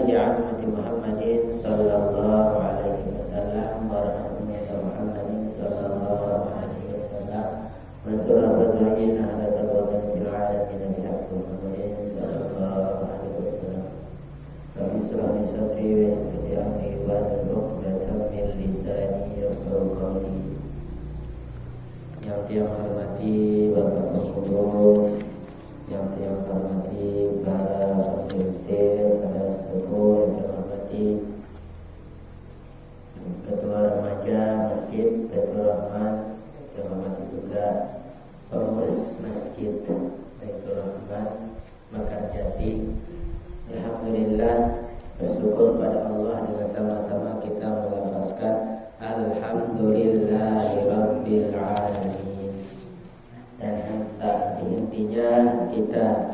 بعظمة محمد صلى الله عليه وسلم ورحمة محمد صلى الله عليه وسلم وانصر أزواجنا على تواضع في العالمين بحق محمد صلى الله عليه وسلم رب اشرح لي صدري ويسر لي أمري واحلل عقدة من لساني يفقهوا قولي. Yang dia menghormati Bapak Guru, yang dia menghormati para pengurus, para sepuh, yang menghormati Ketua Remaja Masjid Baitur Rahman, yang menghormati juga pengurus Masjid Baitur Rahman Mekarjati. Alhamdulillah, bersyukur pada Allah dengan sama-sama kita melafazkan Alhamdulillahirabbil alamin. Dan intinya kita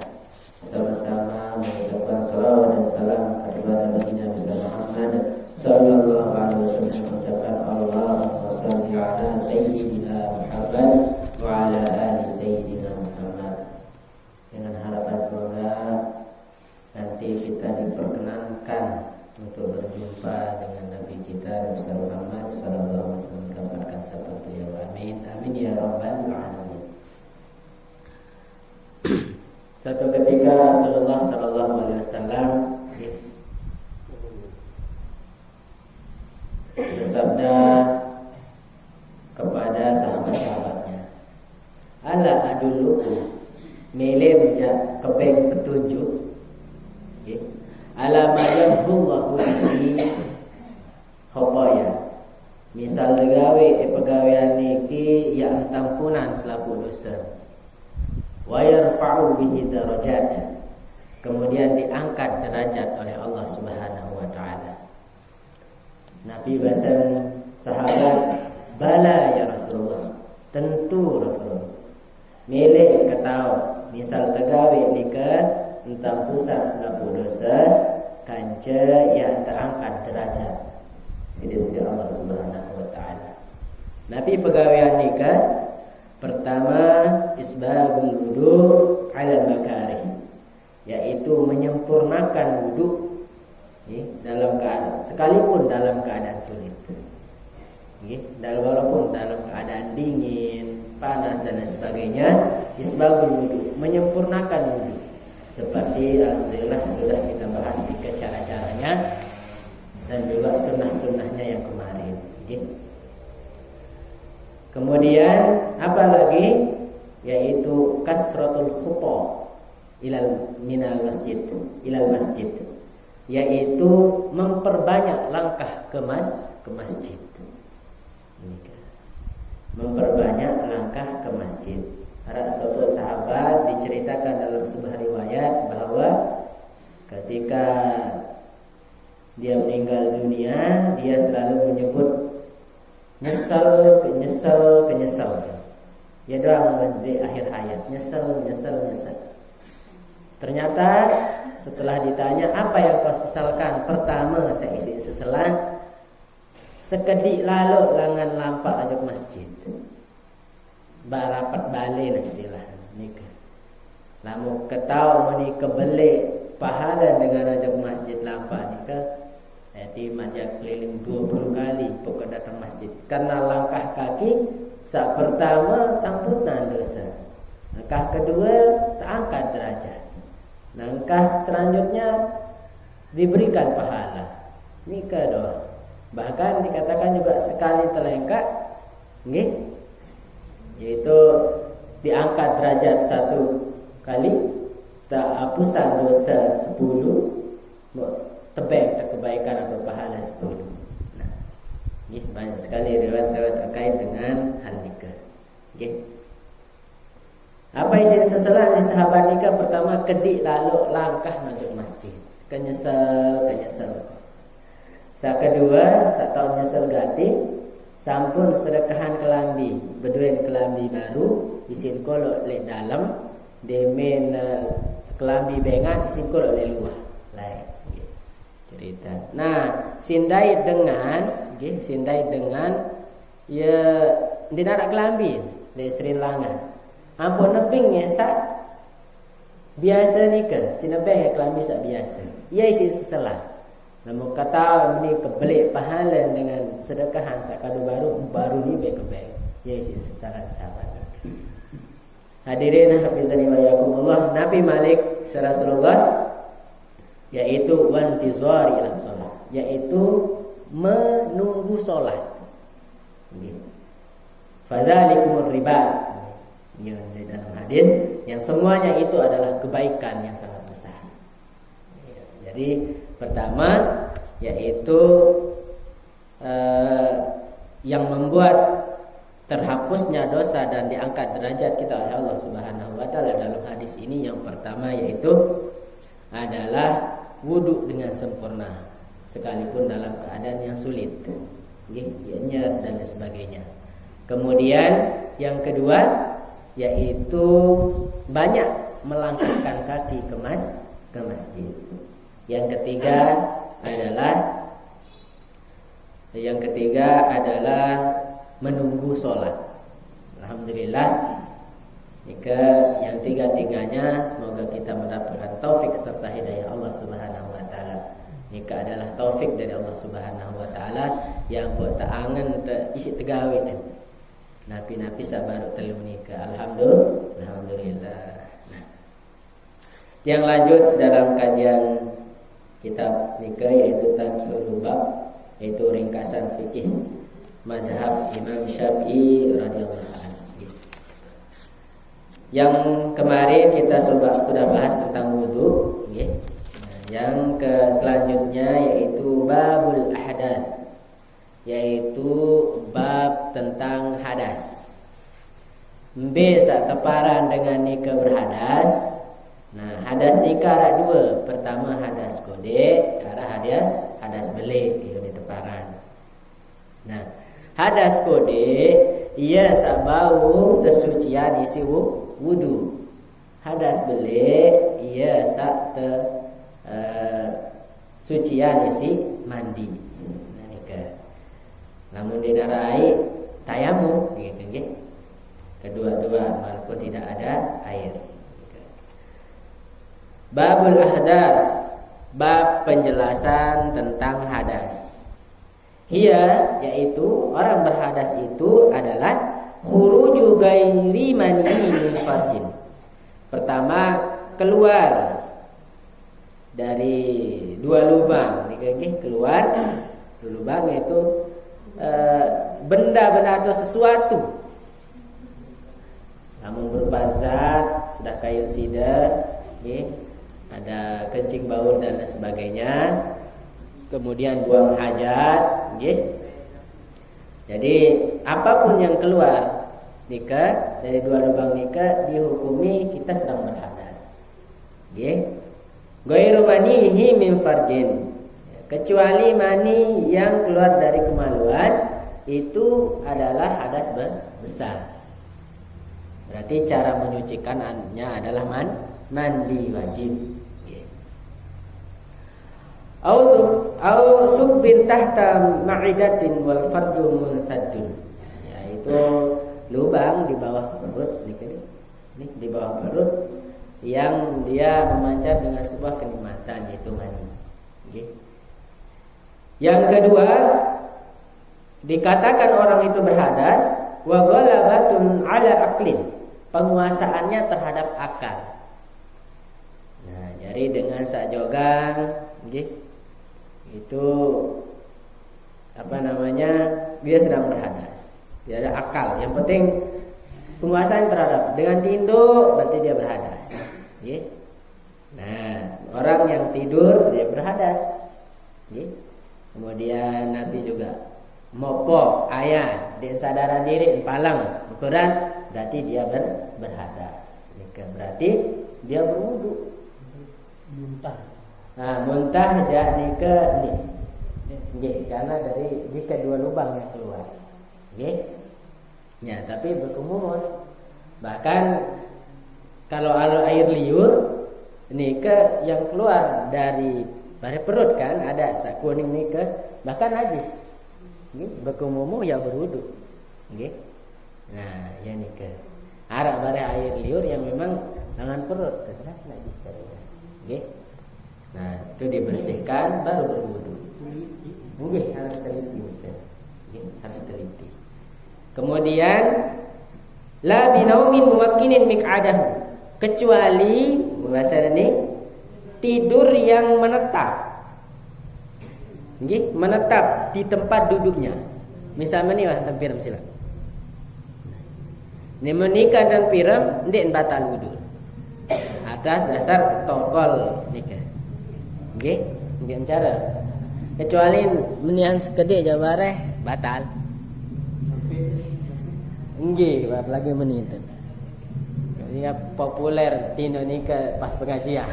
sama-sama mengucapkan salawat dan salam kepada Nabi Muhammad sallallahu alaihi wasallam, mengucapkan Allahumma shalli ala sayyidina Muhammad wa ala ali sayyidina Muhammad, dengan harapan semoga nanti kita diperkenankan untuk berjumpa dengan Nabi kita Nabi Muhammad sallallahu alaihi wasallam, mendapatkan sabda beliau. Amin amin ya rabbal alamin. Satu ketika Rasulullah sallallahu alaihi wasallam bersabda kepada sahabat-sahabatnya, ala adullukum, milih kepeng petunjuk, ala ma yahullahu bihi khotaya, misal gawe pegawean niki yang tampunan selaku dosa, wa yarfa'u bihi darajat, kemudian diangkat derajat oleh Allah Subhanahu wa taala. Nabi bahasan sahabat, bala ya Rasulullah, tentu Rasulullah, milih ketau misal tegawe nika entang pusat selaku dosa kanca yang terangkat derajat sidi-sidi Allah Subhanahu wa taala. Nabi pegawaian nikah pertama isbagul wudu ala makarih, yaitu menyempurnakan wudu dalam keadaan, sekalipun dalam keadaan sulit, walaupun dalam keadaan dingin, panas dan sebagainya. Isbagul wudu, menyempurnakan wudu, seperti alhamdulillah sudah kita bahas di cara-caranya dan juga sunnah-sunnahnya yang kemarin. Kemudian apa lagi? Yaitu kasratul khuta minal masjid ilal masjid, yaitu memperbanyak langkah ke masjid. Memperbanyak langkah ke masjid. Ada suatu sahabat diceritakan dalam sebuah riwayat bahwa ketika dia meninggal dunia, dia selalu menyebut nyesal. Dia doa di akhir hayat, nyesal. Ternyata setelah ditanya, apa yang kau sesalkan? Pertama, saya isi seselan, sekedik lalu langan lampak ajak masjid. Barapat balik istilah nikah. Lamu ketau meni kebelik pahala dengan ajak masjid lampak nikah. Jadi majak keliling 20 kali pokok datang masjid. Karena langkah kaki saat pertama tampunan dosa, langkah kedua terangkat derajat, langkah selanjutnya diberikan pahala. Nikah doa. Bahkan dikatakan juga sekali terlengkap, yaitu diangkat derajat 1 kali, tak hapusan dosa 10, tebeng tak kebaikan atau pahala 10. Nah, banyak sekali riwayat-riwayat terkait dengan hal nikah. Apa isi seselan di sahabat nikah? Pertama, kedik lalu langkah masuk masjid, kenyesal. Saat kedua, saat tahun nyesel gati, sampun sedekahan kelambi, beduin kelambi baru, isin kolok le dalam, demen kelambi bengat, isin kolok le luar. Lain cerita. Nah, sindai dengan ya tidak ada kelambi le Sri Lanka. Ampun nebing sak biasa nikah, sinebeng kelambi sak biasa. Ia isin seselah. Namun kata ini kebelik pahala dengan sedekahan sakadu baru ni baik-baik. Ya isi sesaran sahabat. Hadirin hafizani wa yakumullah, Nabi Malik Rasulullah yaitu wantizari ila shalah, yaitu menunggu salat. Fadzalikumur riba. Ya, di dalam hadis yang semuanya itu adalah kebaikan yang sangat besar. Jadi pertama yaitu yang membuat terhapusnya dosa dan diangkat derajat kita oleh Allah Subhanahu wa taala dalam hadis ini yang pertama yaitu adalah wudu dengan sempurna sekalipun dalam keadaan yang sulit, nyet dan sebagainya. Kemudian yang kedua yaitu banyak melangkahkan kaki ke masjid. Yang ketiga adalah menunggu sholat. Alhamdulillah, jika yang tiga-tiganya semoga kita mendapatkan taufik serta hidayah Allah Subhanahu wa taala. Jika adalah taufik dari Allah Subhanahu wa taala yang buat taangan isi tegawi kan. Napi-napi sabar telu nikah. Alhamdulillah. Nah, yang lanjut dalam kajian kitab nikah yaitu Tanqihul Lubab, yaitu ringkasan fikih mazhab Imam Syafi'i radhiyallahu anhu. Yang kemarin kita sudah bahas tentang wudu, ya. Yang selanjutnya yaitu babul ahdath, yaitu bab tentang hadas. Bisa keparan dengan nikah berhadas. Nah, hadas nikah ada dua. Pertama hadas kode, cara hadas belik di teparan. Nah, hadas kode ia sabau kesucian isi wudu. Hadas belik ia sak sucian isi mandi. Nah, nikah. Namun dinarai tayamu gitu. Kedua-dua walaupun tidak ada air. Babul ahdas, bab penjelasan tentang hadas. Hiya, yaitu orang berhadas itu adalah khuruju ghairi mani'i min farjin. Pertama, keluar dari dua lubang. Keluar dua lubang yaitu benda-benda atau sesuatu. Namun berupa zat, sudah kayu sidar, ada kencing baul dan sebagainya. Kemudian buang hajat, Jadi apapun yang keluar nikah dari dua lubang nikah dihukumi kita sedang berhadas. Ghairu manihi min farjin. Kecuali mani yang keluar dari kemaluan itu adalah hadas besar. Berarti cara menyucikannya adalah mandi wajib. Au subbin tahta ma'idatin wal farju munsaddun. Yaitu lubang di bawah perut, ini di bawah perut yang dia memancar dengan sebuah kenikmatan yaitu mani. Yang kedua, dikatakan orang itu berhadas wa ghalabatun ala aqlin, penguasaannya terhadap akal. Nah, jadi dengan sajogan itu dia sedang berhadas. Dia ada akal. Yang penting penguasaan terhadap, dengan tinduk berarti dia berhadas. Nah, orang yang tidur dia berhadas. Kemudian Nabi juga mopo ayat dan sadaran diri palang ukuran berarti dia berhadas. Berarti dia berwudu. Muntah jadi ke karena dari jika dua lubang yang keluar. Ya, tapi berkumur. Bahkan kalau air liur ke yang keluar dari perut kan ada sak kuning ke bahkan najis. Berkumur ya berwudu. Nah, ya ke arah bare air liur yang memang tangan perut karena najis tadi. Nah, itu dibersihkan baru berwudu. Nggih, harus teliti betul. Nggih, harus teliti. Kemudian la binaumin muwakkinin miq'adahu, kecuali bahasa ini tidur yang menetap. Nggih, menetap di tempat duduknya. Misalnya ni lah tempiram sila. Ni menikah dan piram ndik batal wudu. Atas dasar tongkol nikah. Nggih, nggih cara. Kecuali menian sekedek jabareh batal. Nggih, apalagi meni itu. Ini populer di Indonesia pas pengajian.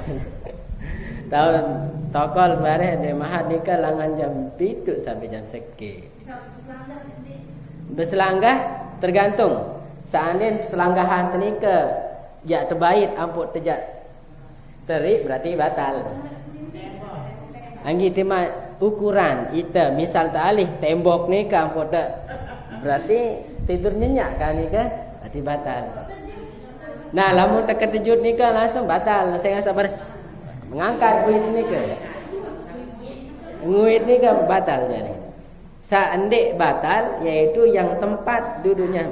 Tahun tokol bareh de mahat nikah langan jam 7 sampai jam seke. Berselanggah tergantung. Seandainya selanggahan tenika ya terbaik amput tejak terik berarti batal. Anggi tema ukuran ita misal tak alih tembok ni kan amput tak berarti tidur nyenyak kan ni kan berarti batal. Nah, lamun terkejut ni kan langsung batal. Saya sabar mengangkat buit ni ke. Nguit ni kan batal jadi. Seandainya batal yaitu yang tempat duduknya.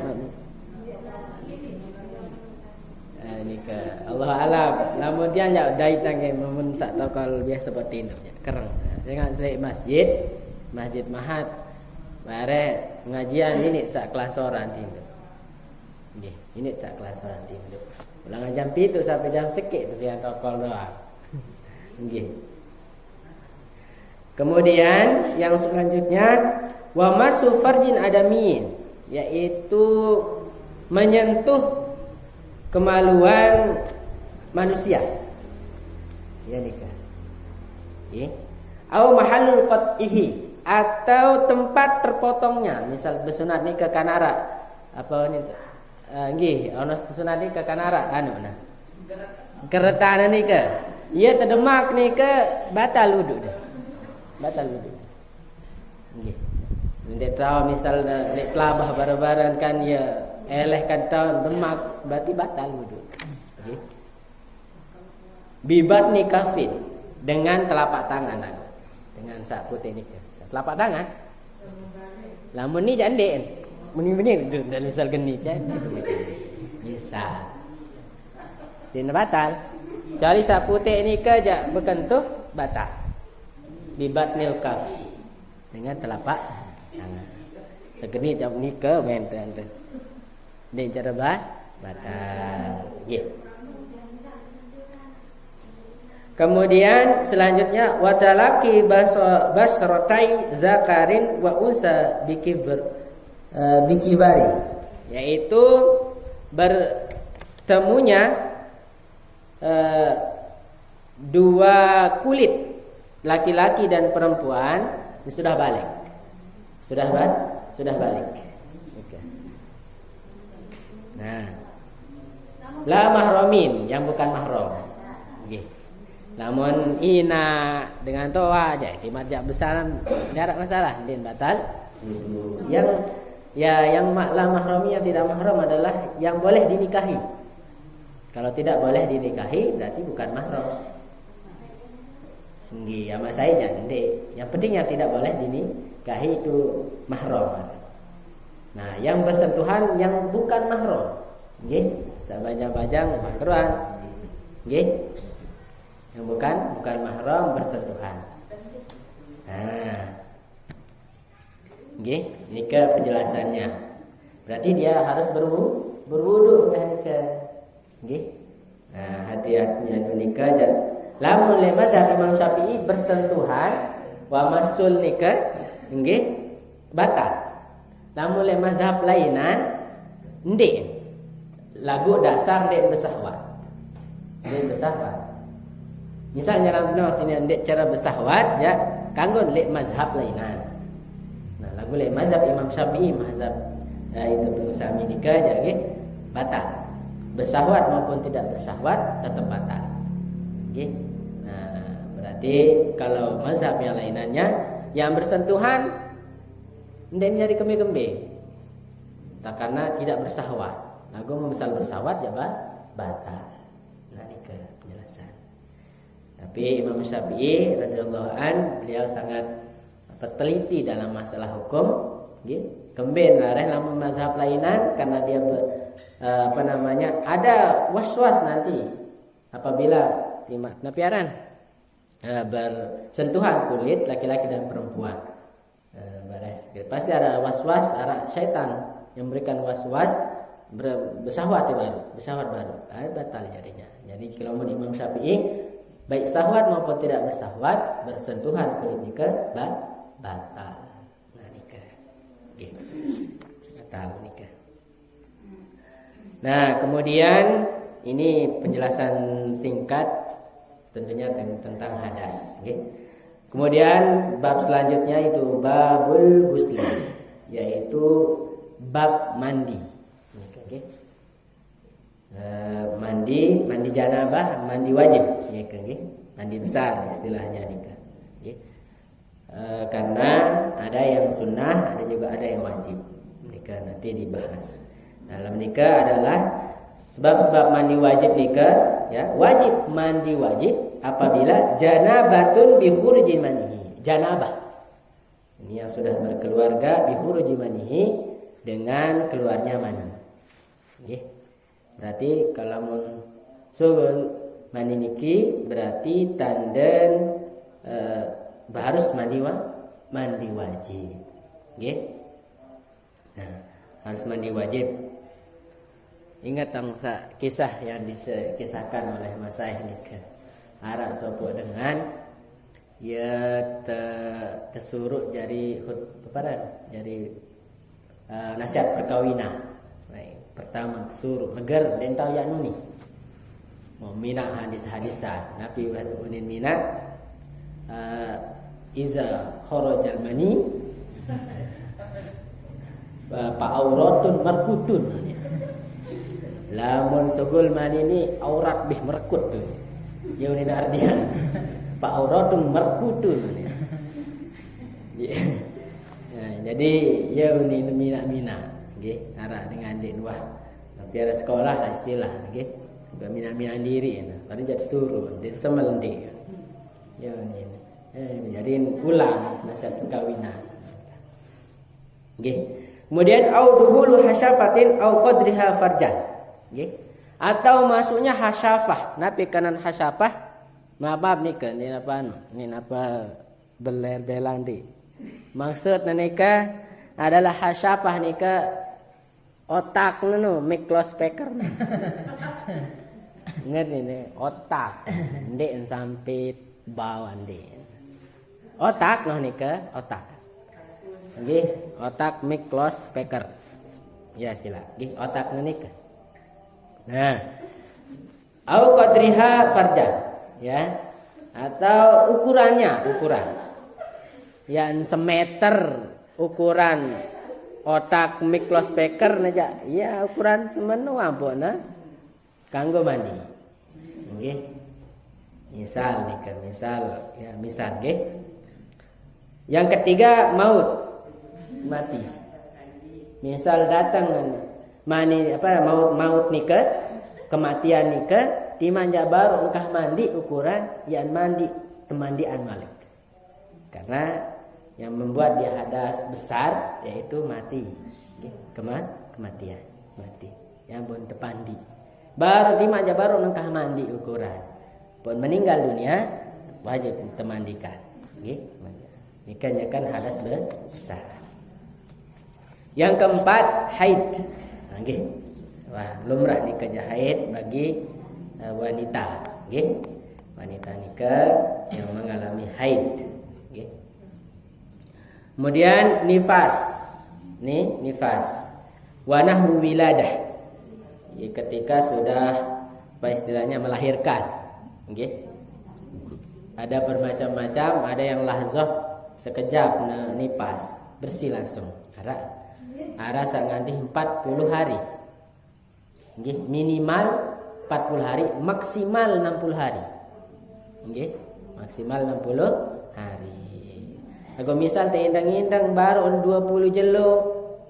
Ni ke Allah alam. Lamun dia nyak dai tangan mun sak tokol biasa seperti itu kereng. Jangan selek masjid, masjid mahat. Bare pengajian ini sak kelas orang tindu. Nggih, ini sak kelas orang tindu. Ulangan jam 7 sampai jam sekek tu yang tokol doang. Nggih. Kemudian yang selanjutnya wa masu farjin adami, yaitu menyentuh kemaluan manusia. Ya nikah. Nggih. Au mahallul qat'ihi, atau tempat terpotongnya. Misal bersunat ni ke kanara. Apa ni? Nggih, ana sunat ni ke kanara anu nah. Keretaan ni ke. Ia terdemak ni ke batal wudu dia. Batal wudu. Nggih. Nanti tahu misal lek kelabah bareng-bareng kan ya elehkan tahun demak berarti batal wudu. Nggih. Bibat ni kafin dengan telapak tangan aku. Dengan sak putih ni ke. Telapak tangan. Lamun ni jandek. Meni-meni dan misal geni jandek. Bisa. Din batal. Cari sak putih ni ke jak berkentuh batal. Bibat nil kaf dengan telapak tangan. Segeni jam ni ke menten tu. Ni cara batal. Nggih. Kemudian selanjutnya watalaki basratai zakarin wa unsa bikibari, yaitu bertemunya dua kulit laki-laki dan perempuan yang sudah balik. Sudah balik. Okay. Nah, la mahramin yang bukan mahram. Okay. Namun ina dengan toa aja di majak besar tidak ada masalah, din batal. Yang la mahrami yang tidak mahram adalah yang boleh dinikahi. Kalau tidak boleh dinikahi berarti bukan mahram. Nggih, sama saya jande. Yang penting yang tidak boleh dinikahi itu mahram. Nah, yang bersentuhan yang bukan mahram. Nggih, sabajang-bajang mahram. Nggih. Yang bukan mahram bersentuhan. Nah. Nggih, nikah penjelasannya. Berarti dia harus berwudu nikah. Nggih. Nah, hati-hatinya nikah aja. Lamun le mazhab Imam Syafi'i bersentuhan wa masul nikah nggih batal. Lamun le mazhab lainan ndik. Lagu dasar ndik bersahwat. Ndik bersahwat. Misalnya dalam sini ndik cara bersahwat ya kanggon le mazhab lainan. Nah, lagu le mazhab Imam Syafi'i mazhab itu pengusaha nikah aja nggih batal. Bersahwat maupun tidak bersahwat tetap batal. Nggih. Nah, berarti kalau mazhab yang lainannya yang bersentuhan ndak nyari kembe-kembe. Tak karena tidak bersahwat. Lagu misal bersahwat ya batal. Nah, ini ke penjelasan. Tapi Tapi Imam Syafi'i radhiyallahu an beliau sangat teliti dalam masalah hukum. Kemben lareh lamun mazhab lainan karena dia ada was-was nanti apabila napiaran bersentuhan kulit laki-laki dan perempuan. Pasti ada was-was arah syaitan yang memberikan was-was bersahwat baru, batal jadinya. Jadi kalau Imam Syafi'i baik sahwat maupun tidak bersahwat bersentuhan kulit nikah batal. Nah nikah, batal nikah. Nah kemudian ini penjelasan singkat tentunya tentang hadas. Kemudian bab selanjutnya itu babul ghusli, yaitu bab mandi. Mandi janabah, mandi wajib, mandi besar istilahnya nikah. Karena ada yang sunnah, ada juga ada yang wajib. Nikah nanti dibahas. Dalam nikah adalah sebab-sebab mandi wajib nikah, ya wajib mandi wajib apabila janabatun bi khurji manihi. Janabah ini yang sudah berkeluarga bi khurji manihi, dengan keluarnya mani. Berarti kalau mun sugul mani niki berarti tanden harus mandi wajib. Nah, harus mandi wajib. Ingat kisah yang dikisahkan oleh Masaih nikah. Arak sopo dengan ya tersuruh jadi nasihat perkawinan. Pertama suruh negar dental ya nuni mau minat hadis-hadisan nabi unin minat iza kharajal mani pa auratun markutun, lamun sugul mani ini aurat bih merekut tuh ya unin artian pa auratun markutun. Jadi ya unin minat arah dengan adik wah tapi ada sekolah lah istilah mina diri baru jadi suruh jadi semeldi ya ini jadiin ulang nasihat perkawinan. Kemudian au duhulu hasyafatin au qadriha farjan, atau masuknya hasyafah napi kanan hasyafah maaf nikah ini apa beler-belan di maksud nikah adalah hasyafah nikah otak nu miklos speaker. Ngerti nih otak ndek sampai bawah ndek. Otak noh nikah otak. Otak miklos speaker. Ya sila. Otak nikah. Nah, au qadriha farjan, ya. Atau ukuran. Yang semeter ukuran otak miklos speaker naja ya ukuran semenu ampuna kanggo mandi. Misal Yang ketiga mati. Misal datang maut nikah, kematian nikah, dimanja baru engkah mandi ukuran yang mandi temandian malik. Karena yang membuat dia hadas besar yaitu mati, kematian mati. Yang pun tepandi baru dimanja baru engkah mandi ukuran. Pun meninggal dunia wajib temandikan. Nikahnya kan hadas besar. Yang keempat haid. Wah lumrah nikahnya haid bagi wanita. Wanita nikah yang mengalami haid. Kemudian nifas. Wanahu wiladah. Ketika sudah istilahnya melahirkan. Ada bermacam-macam, ada yang lahzah sekejap nifas, bersih langsung. Ara sanganti 40 hari. Minimal 40 hari, maksimal 60 hari. Maksimal 60 hari. Kalau misal teindang-indang baru 20 jelo,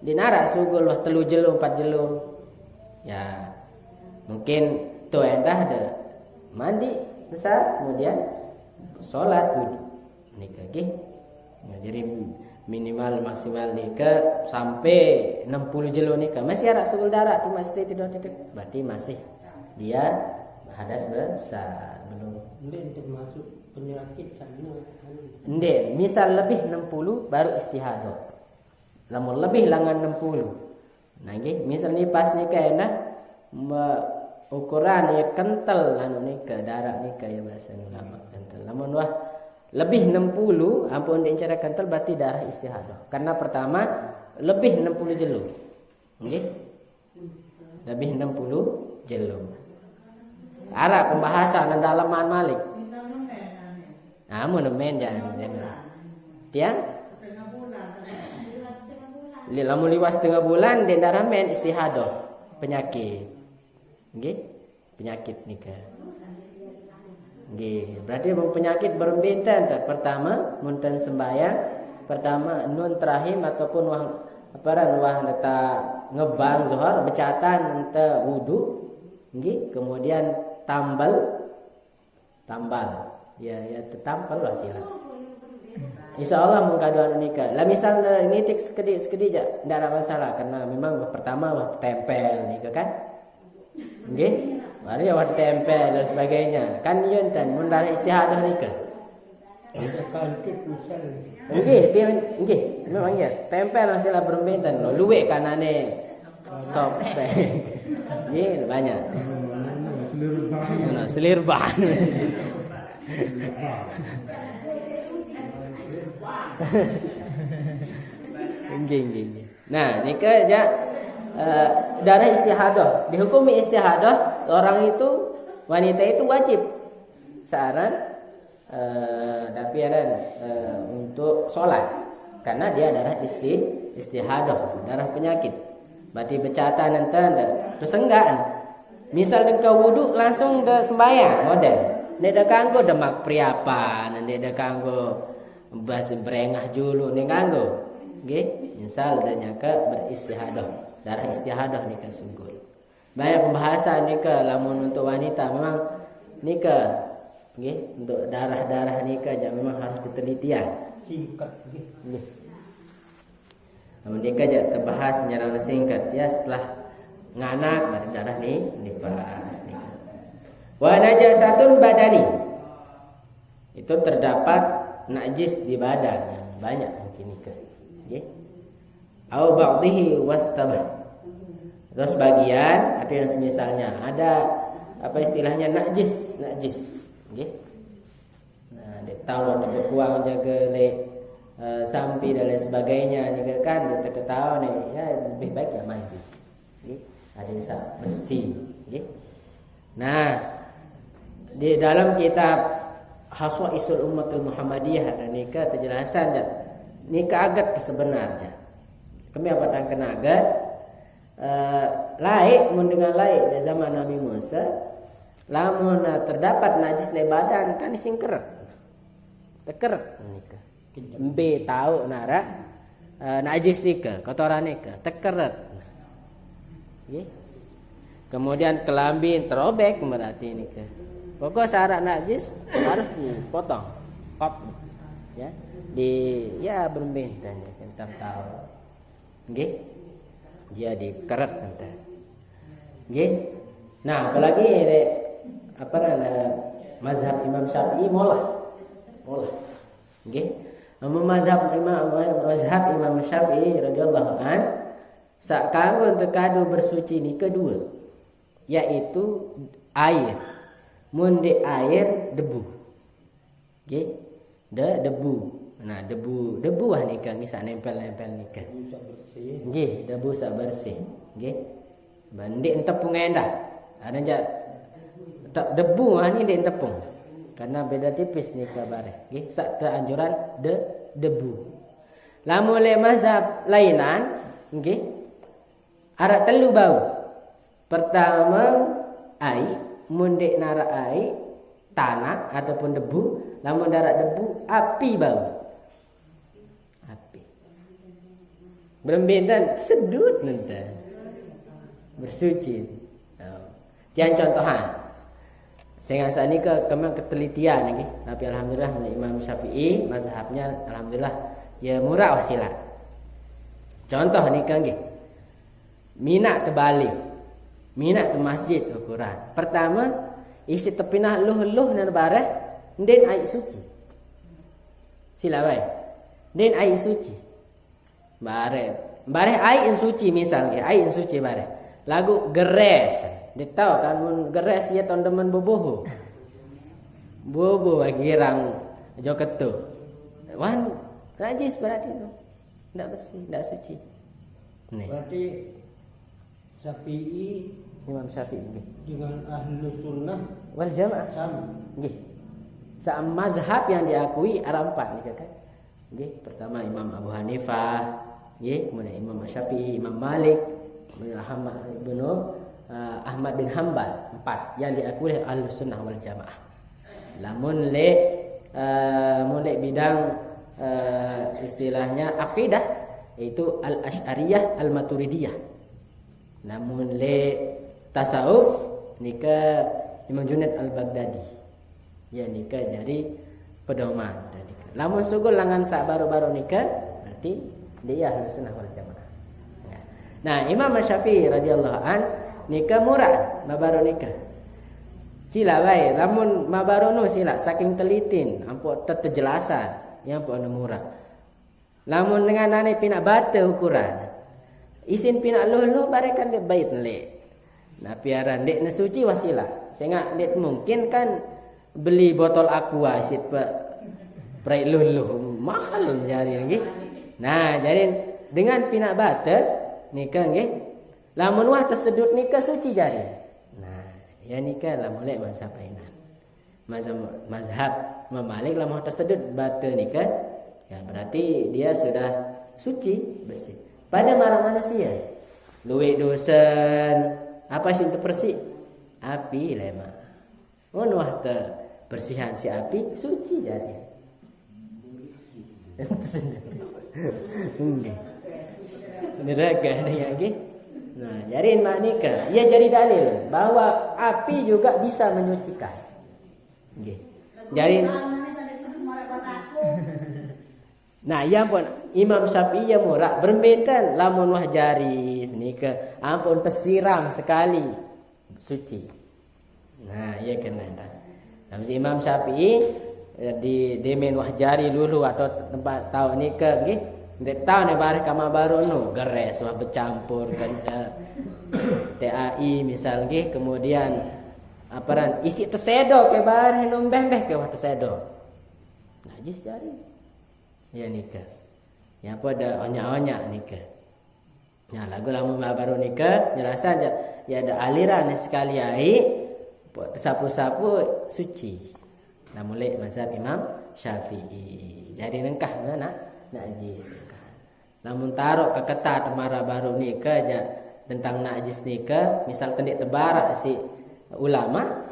dinarak sugul wah 3 jelo 4 jelo. Ya, mungkin tu endah ada mandi besar, kemudian salat wudu nika nggih. Nah, jadi minimal maksimal nika sampai 60 jelo nika masih ada sugul darah di masjid tidak berarti masih dia hadas besar belum. Ndek termasuk penyakit sana. Ndek, misal lebih 60 baru istihadah. Lamun lebih langan 60. Nah nggih, misal ni pas nika enak ukuran ya kental anu nika darah nika ya bahasa ulama kental. Lamun wah lebih 60 ampun cara kental berarti darah istihadah. Karena pertama lebih 60 jelo. Nggih. Lebih 60 jelo. Arah pembahasan dalam Malik. Namun men jangan. Tiang? Lamun liwas setengah bulan dan darah men istihadah penyakit. Nggih? Penyakit nikah. Nggih, berarti penyakit berbeda. Pertama munten sembahyang, pertama nun terahim ataupun wah letak ngebang zuhur becatan ente wudu. Nggih, kemudian tambal. Ya tetampal lah sila. Insyaallah mengkaduan nikah. Lah misal ngitik sekedi aja ndak ada masalah karena memang pertama tempel nikah kan. Nggih. Mari awak tempel dan sebagainya. Kan yen tan mun darah istihadah nikah. Nggih, memang ya. Tempel masalah berbentan lo luwek kanane sop. Nggih, banyak. Selirban. Nggih. Nah, nikah aja darah istihadah. Dihukumi istihadah, orang itu wanita itu wajib saran tapi untuk sholat karena dia darah istihadah, darah penyakit. Berarti becatan enten kesenggaan. Misal engkau wudu langsung de sembahyang model. Nek dak kanggo demak priapan, nek dak kanggo bas brengah julu nek kanggo. Nggih, misal nyaka beristihadah, darah istihadah nikah sungguh. Banyak pembahasan nikah lamun untuk wanita memang nikah nggih, untuk darah-darah nikah memang harus ditelitian. Singkat nggih. Namun nikah aja terbahas secara singkat ya setelah nganak dari darah nih dibahas nih. Wa najasatun badani. Itu terdapat najis di badan yang banyak mungkin nikah. Nggih. Au ba'dhihi wastabah. Terus bagian ada yang semisalnya ada apa istilahnya najis. Nggih. Nah, dia tahu ada berkuang jaga le sampai dan lain sebagainya juga kan kita ketahui nih ya lebih baik ya mandi. Nggih. Ada yang bersih. Nggih. Nah, di dalam kitab Haswaisul Ummatul Muhammadiyah ada nikah terjelasan dah. Nikah agak sebenarnya. Kami apa tak kena agak laik dengan laik di zaman Nabi Musa. Lamun terdapat najis di badan kan disingkeret. Tekeret nikah. Mbe tahu nara najis nikah, kotoran nikah, tekeret. Nggih. Kemudian kelambi terobek berarti nikah. Pokok syarat najis harus dipotong. Kop. Ya. Berembih dan kita tahu. Nggih. Dia dikeret nanti. Nggih. Nah, apalagi mazhab Imam Syafi'i molah. Nggih. Mazhab Imam Syafi'i radhiyallahu an sak kanggo untuk kado bersuci ini kedua yaitu air. Mun di air debu. Nggih. Debu. Nah, debu nikah nggih sak nempel-nempel nikah. Nggih, debu sak bersih. Nggih. Bandik tepung endah. Ada aja debu ni di tepung. Karena beda tipis nikah bare. Nggih, sak anjuran debu. Lamun le mazhab lainan, nggih. Ara telu bau. Pertama air, mun dek nara air, tanah ataupun debu, lamun darat debu, api bau. Api. Berembendan sedut nanti. Bersuci. Tiang contohan. Sehingga saat ini kemang ketelitian nggih. Tapi alhamdulillah Imam Syafi'i mazhabnya alhamdulillah ya murah wasilah. Contoh nikah nggih. Minat terbalik. Minat ke masjid ukuran. Pertama, isi tepinah luh-luh nan bareh den air suci. Sila bae. Den air suci. Bareh air suci misalnya, air suci bareh. Lagu geres. Dia tahu kan mun geres ya tondeman boboho. Bobo bagi orang joket tu. Wan najis berarti tu. Tidak bersih, tidak suci. Nih. Berarti Syafi'i Imam Syafi'i dengan ahlu sunnah wal jamaah sama. nggih. Sama mazhab yang diakui ada 4 nih kan. Nggih, pertama Imam Abu Hanifah, nggih, kemudian Imam Syafi'i, Imam Malik, Ahmad bin Hanbal, 4 yang diakui oleh ahlu sunnah wal jamaah. Lamun mulai bidang istilahnya akidah yaitu al-Asy'ariyah al-Maturidiyah. Namun tasawuf nika Imam Junaid al-Baghdadi. Ya nika jadi pedoman nika. Lamun sugul langan sak baru-baru nika berarti dia ahli sunnah wal jamaah. Ya. Nah, Imam Syafi'i radhiyallahu an nika murah baru nika. Sila bae lamun mabarono sila saking telitin ampun terjelasan yang pun murah. Lamun dengan ane pina bata ukuran. Isin pina luh barekan dia bait le. Nah piaran dek nesuci wasilah. Sehingga dek mungkin kan beli botol aqua isit prai luh mahal jari nggih. Nah jadi dengan pina bata nikah nggih. Lamun wah tersedut nikah suci jari. Nah ya nikah lah mulai mazhab ainan. Mazhab Malik lamun tersedut bata nikah ya berarti dia sudah suci bersih. Pada marah manusia luwih dosen apa sih terbersih api lema mun wah te bersihan si api suci jadi enggak neraka nih lagi. Nah jadi maknika ia jadi dalil bahwa api juga bisa menyucikan nggih. Jadi nah yang pun Imam Syafi'i yang murah berbeda lamun wah jari senika ampun tersiram sekali suci. Nah iya kena dah. Imam Syafi'i di demen wah jari dulu atau tempat tahu nikah nggih. Ndak tahu ne bareh kama baru nu geres wah bercampur kan TAI misal nggih kemudian aparan isi tersedo ke bareh nombeh-beh ke wah tersedo. Najis jari. Ya nikah. Ya pada onya-onya nikah. Nah lagu lamun baru nikah nyerasa aja ya ada aliran sekali ai sapu-sapu suci. Nah mulai mazhab Imam Syafi'i. Jadi nengkah nak najis. Namun taruh ke ketat marah baru nikah aja tentang najis nikah misal tendik tebarak si ulama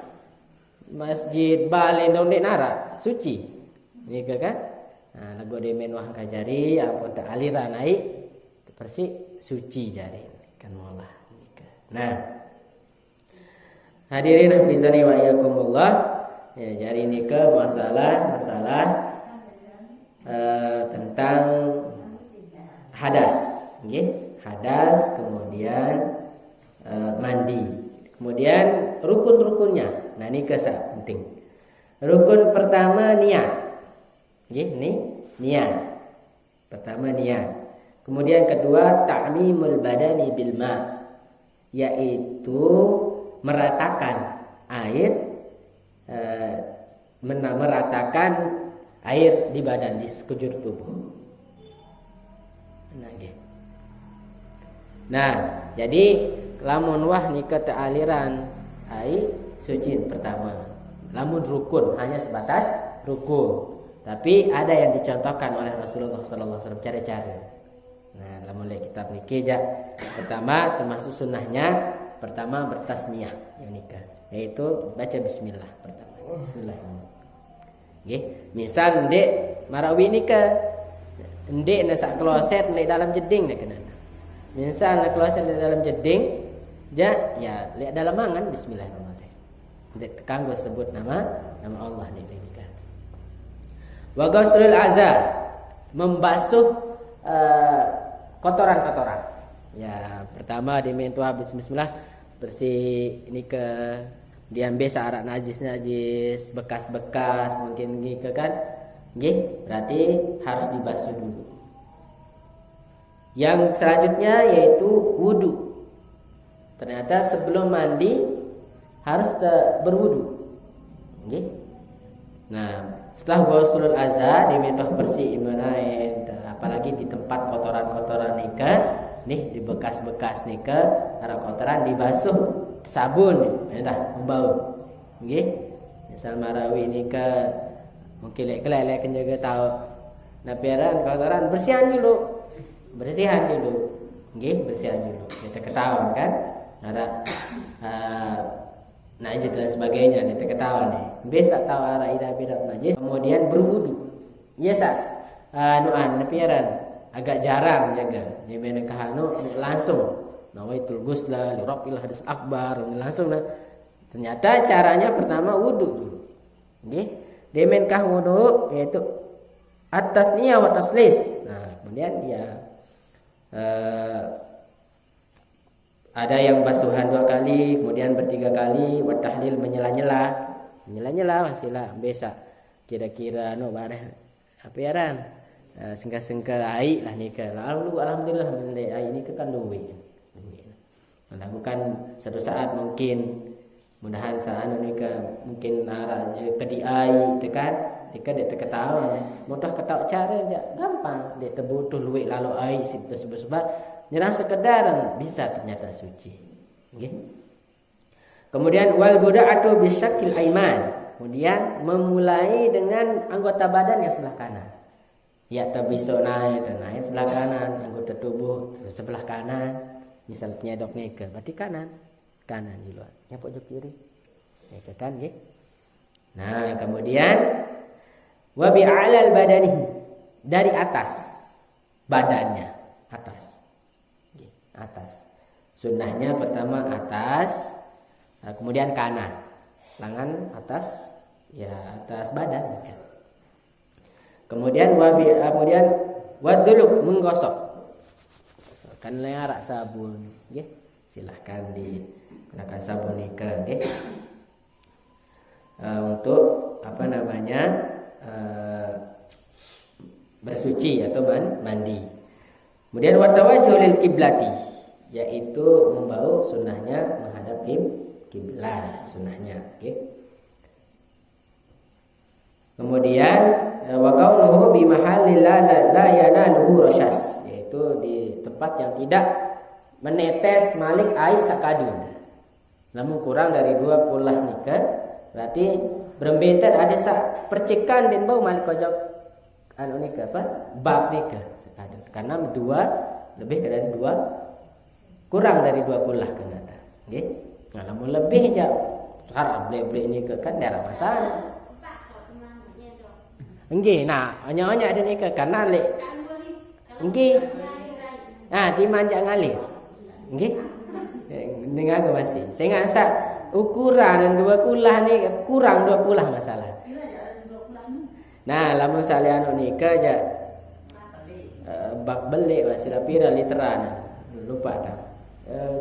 masjid Bali ndek nara suci. Nikah kan? Nah, lagu demen wah kajari ampun tak aliran naik bersih suci jari kan molah nikah. Nah, hadirin hafizani wa iyyakumullah. Ya, jari nikah masalah tentang hadas, nggih. Hadas kemudian mandi. Kemudian rukun-rukunnya. Nah, nikah sangat penting. Rukun pertama niat. Nggih, niat. Pertama niat. Kemudian kedua ta'mimul badani bil ma, yaitu meratakan air meratakan air di badan di sekujur tubuh. Nah, jadi lamun wah nikah aliran air suci pertama. Lamun rukun hanya sebatas rukun. Tapi ada yang dicontohkan oleh Rasulullah sallallahu alaihi wasallam cara-cara. Nah, lamun kitab nikah pertama termasuk sunnahnya pertama bertasmiyah yang nikah, yaitu baca bismillah pertama. Bismillah. Nggih, misal ndek marawi nikah ndek nak kloset ndek dalam jeding nek kena. Misal nak kloset ndek dalam jeding ya lihat dalam mangan bismillahirrahmanirrahim. tekan gue sebut nama Allah nikah. Wa ghuslul aza, membasuh kotoran-kotoran. Ya, pertama diminta bismillah bersih ini ke diambil searak najis bekas-bekas mungkin gitu kan. Berarti harus dibasuh dulu. Yang selanjutnya yaitu wudu. Ternyata sebelum mandi harus berwudu. Nah, setelah ghuslul azza diminta bersih imain, apalagi di tempat kotoran-kotoran nikah, nih di bekas-bekas nikah, ada kotoran dibasuh sabun, entah membau. Misal marawi nikah mungkin lek kan juga tahu. Nah, biaran kotoran bersihan dulu. Bersihan dulu. Kita ketahuan kan? Ada najis dan sebagainya, kita ketahuan nih. Bisa tahu arah ida bidat najis, kemudian berwudu. Biasa piaran agak jarang jaga. Di mana kahanu langsung nawaitul ghusla li rabbil hadis akbar langsung nah. Ternyata caranya pertama wudu dulu. Demen kah wudu yaitu atas niyah wa taslis. Nah, kemudian dia ada yang basuhan 2 kali, kemudian 3 kali, wa tahlil menyela-nyela wasilah biasa. Kira-kira bareh apiaran sengka-sengka ai lah nikah. Alhamdulillah ai ini kan duwe. Melakukan satu saat mungkin mudahan saat nikah mungkin arah ke ai tekan jika dia ketahuan mudah ketahui cara aja gampang dia terbutuh luwek lalu air sebab nyerah sekedar bisa ternyata suci. Kemudian wal buda'atu bisyakil aiman, kemudian memulai dengan anggota badan yang sebelah kanan. Ya tabisok naik dan naik sebelah kanan, anggota tubuh sebelah kanan. Misal penyedok ke berarti kanan di luar. Yang pojok kiri. Itu kan Nah, kemudian wa bi'alal badanihi, dari atas badannya, atas. Sunnahnya pertama atas, kemudian kanan, lengan atas, ya atas badan. Kemudian waduluk menggosok, kan learak sabun, silahkan digunakan sabun nikah, untuk bersuci atau mandi. Kemudian watawajjuh lil kiblati, yaitu membau sunnahnya menghadap kiblat sunnahnya. Kemudian wa kaunuhu bi mahallil la yanaluhu rasyas, yaitu di tempat yang tidak menetes malik air sakadun. Namun kurang dari 2 kulah nikah, berarti berembetan ada percikan dan bau malik kojok nikah bab nikah ada karena 2 lebih dari 2 kurang dari 2 kulah kan ada. Nah, namun lebih aja haram beli nikah kan darah masalah. Nah, hanya ada nikah karena dimanja ngalir. Dengar aku masih. Saya nggak ukuran dan 2 kulah ni kurang 2 kulah masalah. Nah, lamun salian nikah aja bak beli masih pira literan. Lupa tak.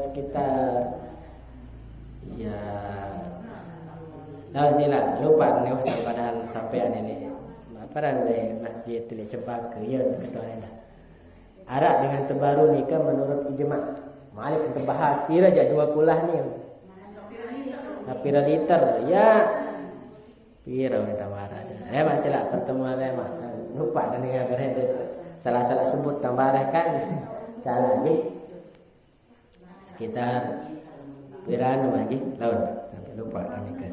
Sekitar ya sila lupa nih padahal sampean ini apa masjid Tili Cempaka ya ketuanya. Arak dengan terbaru nikah menurut ijma. Mari kita bahas kira aja 2 kulah nih. Pira liter ya pira kita marah. Masih lah pertemuan lupa dan dengan berhenti salah sebut tambah kan salah aja sekitar piranu lagi tahun sampai lupa nikah.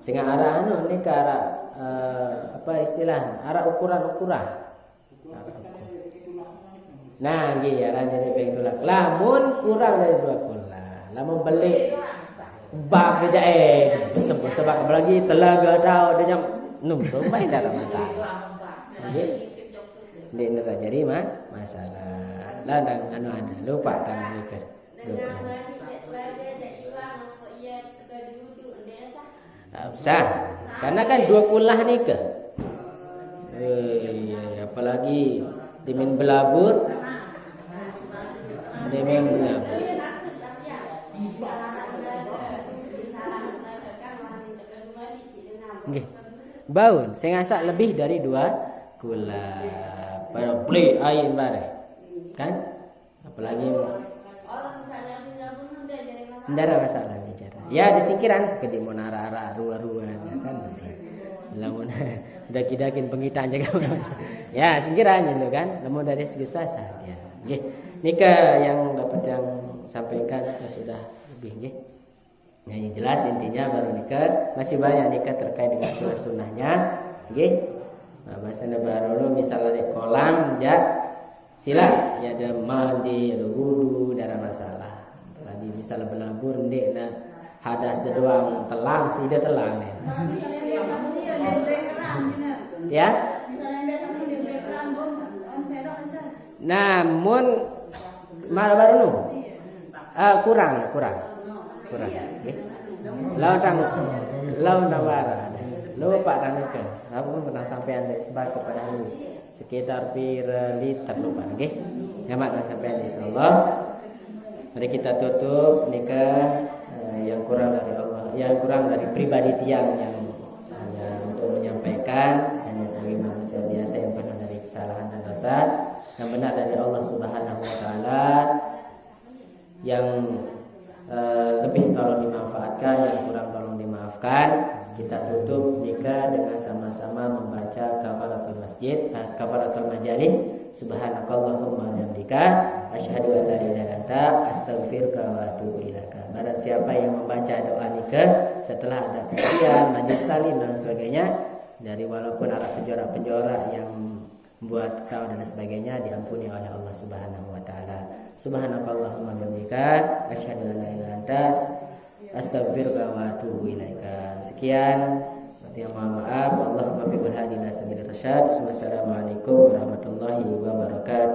Sehingga arah nikah arah apa istilah arah ukuran. Nah, arah jadi pengkulak. Lamun kurang dari 2 kulah. Lamun beli bab aja sebab apalagi telaga tahu dia numpuh main dalam masalah. Dia jadi masalah. Lah anu ada lupa tang nikah. Tak usah. Karena kan 2 kulah nikah. Apalagi dimin belabur. Dimin belabur. Okay. Baun, saya ngasak lebih dari 2 kula. Pada play air bare. Kan? Apalagi tidak ada masalah bicara. Ya disingkiran sekedip mau nara-ara ruah-ruah kan. Lamun udah kidakin pengitaan jaga. Ya singkiran gitu kan. Namun dari segi sasa ya. Nggih. Nikah yang dapat yang sampaikan sudah lebih nggih. Nah, yang jelas intinya baru nikah, masih banyak nikah terkait dengan sunnah-sunnahnya. Nggih. Nah, bahasanya baru misalnya di kolam ya sila ya ada mandi, ada wudu, tidak ada masalah. Lagi misalnya belabur ndek na hadas doang telang sih dia telang nih. Ya. Namun malah baru nu kurang. Okay. Lawan tawara. Lupa dan itu. Aku pernah sampean kepada lu sekitar liter lupa nggih. Hemat sampean insyaallah. Mari kita tutup nikah yang kurang dari Allah, yang kurang dari pribadi tiang yang hanya untuk menyampaikan hanya sebagai manusia biasa yang penuh dari kesalahan dan dosa, yang benar dari Allah Subhanahu wa taala, yang lebih tolong dimanfaatkan, yang kurang tolong dimaafkan. Kita tutup nikah dengan sama-sama membaca kafaratul masjid, kafaratul majalis. Subhanakallahumma wa bihamdika asyhadu an la ilaha illa anta astaghfiruka wa atubu ilaika. Barang siapa yang membaca doa nikah setelah ada pengajian, majelis taklim dan sebagainya, dari walaupun ada penjora-penjora yang membuat kau dan sebagainya, diampuni oleh Allah Subhanahu wa taala. Subhanakallahumma wa bihamdika asyhadu an la ilaha illa anta astaghfiruka wa atubu ilaika. Sekian, yang mohon maaf. Allahumma fi hadina sabil rasyad. Wassalamualaikum warahmatullahi wabarakatuh.